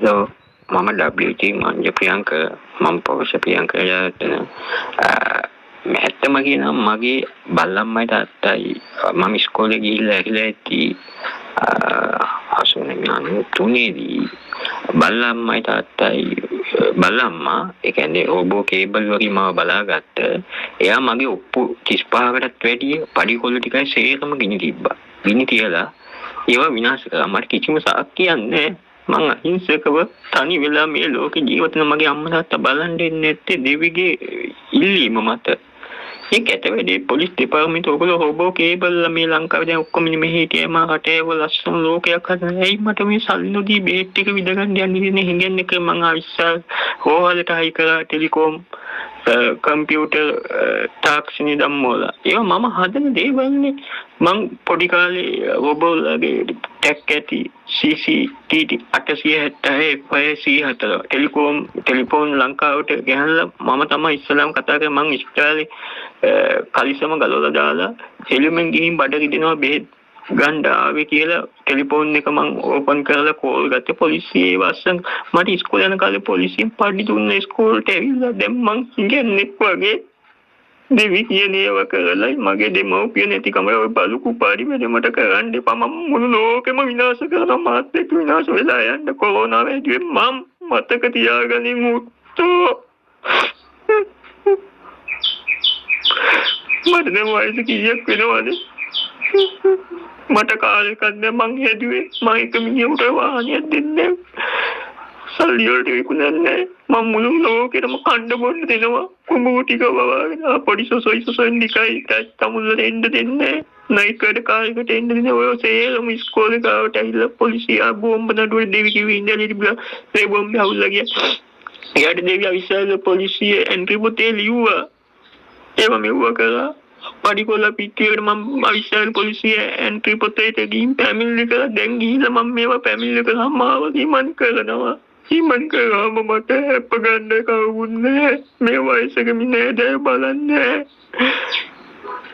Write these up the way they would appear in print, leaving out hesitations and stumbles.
So, mama WT manja Priyanka මම පෞෂ ප්‍රියංකයා මෑත්තම කියනවා මගේ බල්ලම්මයි තාත්තයි මම ඉස්කෝලේ ගිහිල්ලා ඇවිල්ලා ඇති 93 දී බල්ලම්මයි තාත්තයි බල්ලම්මා ඒ කියන්නේ රෝබෝ කේබල් වගේ මාව බලාගත්ත. එයා මගේ ඔප්පු 35කටත් වැඩිය පඩිකොල්ල ටිකයි සේරම ගිනි තිබ්බා. ගිනි තියලා ඒවා විනාශ කරා. මට කිසිම සාක්කියක් නැහැ. මං අහිංසකව තනි වෙලා මේ ලෝකේ ජීවත් වෙන මගේ අම්මා තාත්තා බලන් දෙන්නේ නැත්තේ දෙවිගේ ඉල්ලීම මත. ඒක ඇතවැඩි පොලිස් දෙපාර්තමේන්තුව ඔයගොල්ලෝ රෝබෝ කේබල් මේ ලංකාවේ දැන් ඔක්කොම මෙහෙ හිටියේ මා රටේ ලස්සන ලෝකයක් හදන්න. ඇයි මට මේ සල්ලි නොදී බේට් ටික විඳ ගන්න යන්නේ ඉන්නේ හිඟන්නේ එක මං ආවිස්සල් හොවලට හයි කරා ටෙලිකොම් කම්පියුටර් තාක්ෂණي ධම්මෝලා. ඒවා මම හදන දේවල්නේ. මං පොඩි කාලේ රෝබෝලාගේ ටැක් ඇති CCTV 870 ටෙලිෆෝන් ලංකාවට ගෙනල්ලා මම තමයි ඉස්සලාම කතා කරේ. මං ඉස්තාලේ කලිසම ගලවලා දාලා හෙළුමෙන් ගිහින් බඩ රිදෙනවා බෙහෙත් ගන්න ආවේ කියලා ටෙලිෆෝන් එක මං ඕපන් කරලා කෝල් ගත්තේ පොලිසියේ වස්සන්. මට ඉස්කෝලේ යන කාලේ පොලිසියෙන් පඩි දුන්න ඉස්කෝලේට ඇවිල්ලා දැන් මං ඉගෙනෙක් වගේ දෙවි කියන ඒවා කරලා මගේ දෙමව්පිය නැතිකම ඔය බලු කුපාඩි වැඩ මට කරන්න එපා. මම මුළු ලෝකෙම විනාශ කරනවා. මාත් එක්ක විනාශ වෙලා යන්න කොරෝනා වැඩිවෙන් මම මතක තියාගනින් මුත්තෝ. මට දැන් වයස කීයක් වෙනවද? මට කාලෙකක් දැන් මං හැදුවේ මම එක මිනිහෙකුට වාහනයක් දෙන්නේ සල්ලි වලට විකුණන්නේ. මම මුළු ලෝකෙටම කණ්ඩ බොන්න දෙනවා. කුඹු ටික වවාගෙන පොඩි සොසොයි නිකයි තමුල්ලට එන්න දෙන්නේ. නයිට් වැඩ කාලෙකට එන්න දෙන්නේ. ඔය සේරම ඉස්කෝලේ ගාවට ඇවිල්ලා පොලිසිය බෝම්බ නඩුවේ දෙවි කිව්වේ ඉඳලා ඉතිබලා ඒ බෝම්බ හවුල්ලා ගියා. ඊට දෙවි අවිස්සාල පොලිසිය එන්ට්‍රි පොතේ ලිව්වා. ඒව මෙව්වා කරා. පඩිකොල්ල පිටියකට මම අවිස්සාල පොලිසිය එන්ට්‍රි පොතේට ගිහින් පැමිණිලි කරලා දැන් ගිහිල්ලා මම මේවා පැමිණිලි කරාම මාව හිමන් කරනවා. හිමන් කරාම මට හැප්ප ගන්න කවුරුත් නැහැ. මේ වයසක මිනිහද බලන්නේ.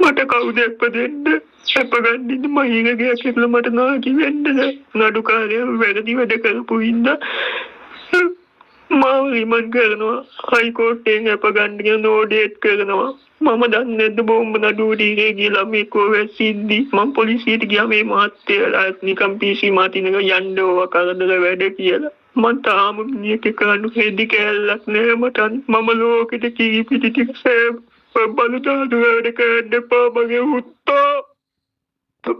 මට කවුද හැප්ප දෙන්න? හැප්ප ගන්න ඉන්න මහිරගේ කියලා මට නාකි වෙන්නද? නඩුකාරයා වැරදි වැඩ කරපු හින්දා මාව හිමන් කරනවා. හයිකෝට්ටෙන් හැප්ප ගන්න කියන නෝඩේට් කරනවා. මම දන්නේ නැද්ද බෝම්බ නඩුවට ඉරේ ගිහලා මේ කොවැසිද්දි මම පොලිසියට ගියා මේ මහත්තයලා නිකම් PC මාතිනක යන්න ඕවා කරදර වැඩ කියලා. මං තාම මිනිහෙක් කනු හෙදි කැලලක් නෑ මට. මම ලෝකෙට කිරි පිටි ටික සෑම බලු දාඩු වැඩ කරන්න එපා මගේ උත්තෝ.